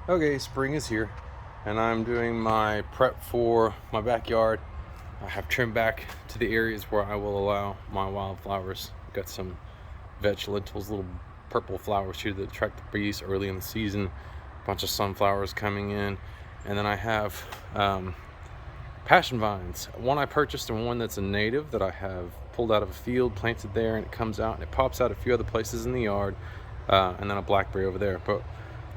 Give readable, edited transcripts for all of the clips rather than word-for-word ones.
Okay, spring is here and I'm doing my prep for my backyard. I have trimmed back to the areas where I will allow my wildflowers. Got some veg lentils, little purple flowers here that attract the bees early in the season. A bunch of sunflowers coming in. And then I have passion vines. One I purchased and one that's a native that I have pulled out of a field, planted there, and it comes out and it pops out a few other places in the yard. And then a blackberry over there. But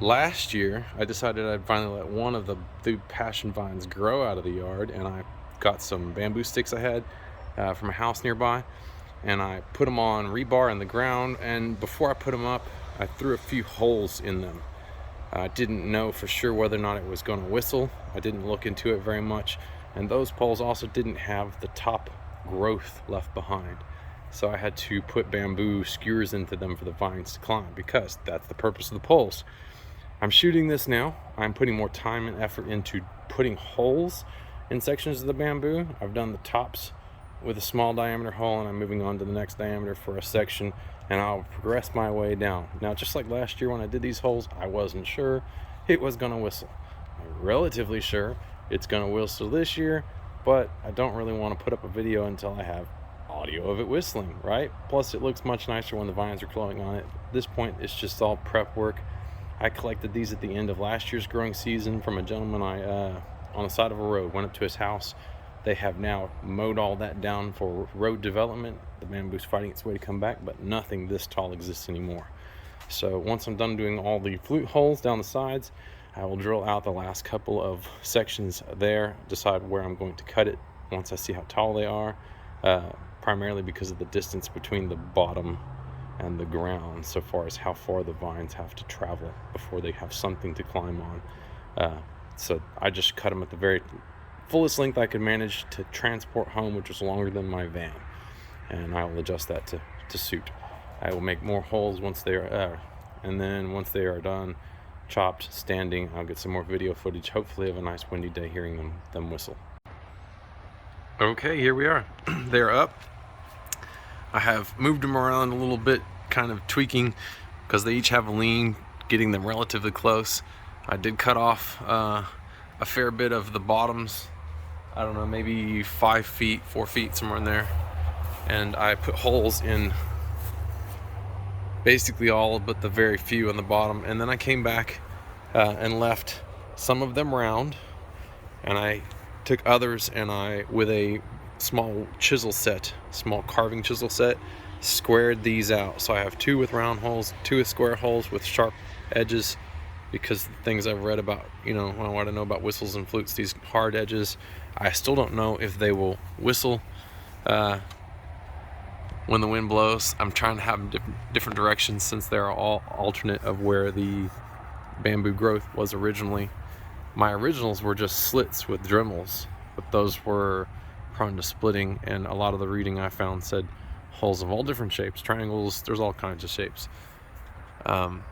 last year, I decided I'd finally let one of the passion vines grow out of the yard, and I got some bamboo sticks I had from a house nearby, and I put them on rebar in the ground, and before I put them up, I threw a few holes in them. I didn't know for sure whether or not it was going to whistle. I didn't look into it very much, and those poles also didn't have the top growth left behind. So I had to put bamboo skewers into them for the vines to climb, because that's the purpose of the poles. I'm shooting this now. I'm putting more time and effort into putting holes in sections of the bamboo. I've done the tops with a small diameter hole, and I'm moving on to the next diameter for a section, and I'll progress my way down. Now, just like last year when I did these holes, I wasn't sure it was gonna whistle. I'm relatively sure it's gonna whistle this year, but I don't really want to put up a video until I have audio of it whistling, right? Plus, it looks much nicer when the vines are growing on it. At this point, it's just all prep work. I collected these at the end of last year's growing season from a gentleman on the side of a road. Went up to his house. They have now mowed all that down for road development. The bamboo's fighting its way to come back, but nothing this tall exists anymore. So once I'm done doing all the flute holes down the sides, I will drill out the last couple of sections there, decide where I'm going to cut it once I see how tall they are, primarily because of the distance between the bottom and the ground, so far as how far the vines have to travel before they have something to climb on. So I just cut them at the very fullest length I could manage to transport home, which was longer than my van, and I will adjust that to suit. I will make more holes once they are and then once they are done, chopped, standing, I'll get some more video footage, hopefully of a nice windy day, hearing them whistle. Okay, here we are. They're up. I have moved them around a little bit, kind of tweaking, because they each have a lean, getting them relatively close. I did cut off a fair bit of the bottoms, I don't know, maybe 5 feet, 4 feet, somewhere in there. And I put holes in basically all but the very few on the bottom. And then I came back and left some of them round. And I took others and I, with a small carving chisel set, squared these out. So I have 2 with round holes, 2 with square holes with sharp edges, because the things I've read about, when I want to know about whistles and flutes, these hard edges, I still don't know if they will whistle when the wind blows. I'm trying to have them different directions, since they're all alternate of where the bamboo growth was originally. My originals were just slits with dremels, but those were prone to splitting, and a lot of the reading I found said holes of all different shapes, triangles, there's all kinds of shapes. And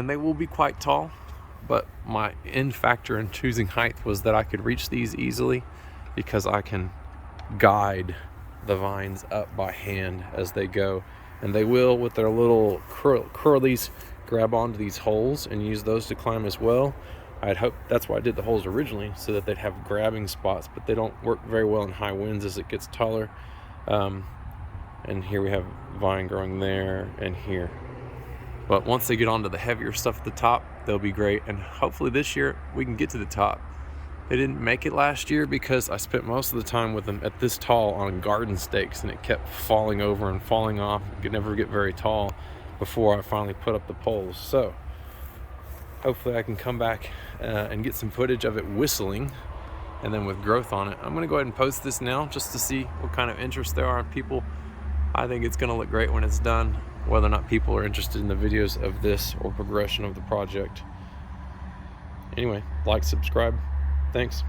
they will be quite tall, but my end factor in choosing height was that I could reach these easily, because I can guide the vines up by hand as they go, and they will, with their little curlies, grab onto these holes and use those to climb as well. I'd hope that's why I did the holes originally, so that they'd have grabbing spots, but they don't work very well in high winds as it gets taller. And here we have vine growing there and here. But once they get onto the heavier stuff at the top, they'll be great, and hopefully this year we can get to the top. They didn't make it last year because I spent most of the time with them at this tall on garden stakes, and it kept falling over and falling off. It could never get very tall before I finally put up the poles. So hopefully I can come back and get some footage of it whistling, and then with growth on it. I'm gonna go ahead and post this now just to see what kind of interest there are in people. I think it's gonna look great when it's done, whether or not people are interested in the videos of this or progression of the project. Anyway, like, subscribe. Thanks.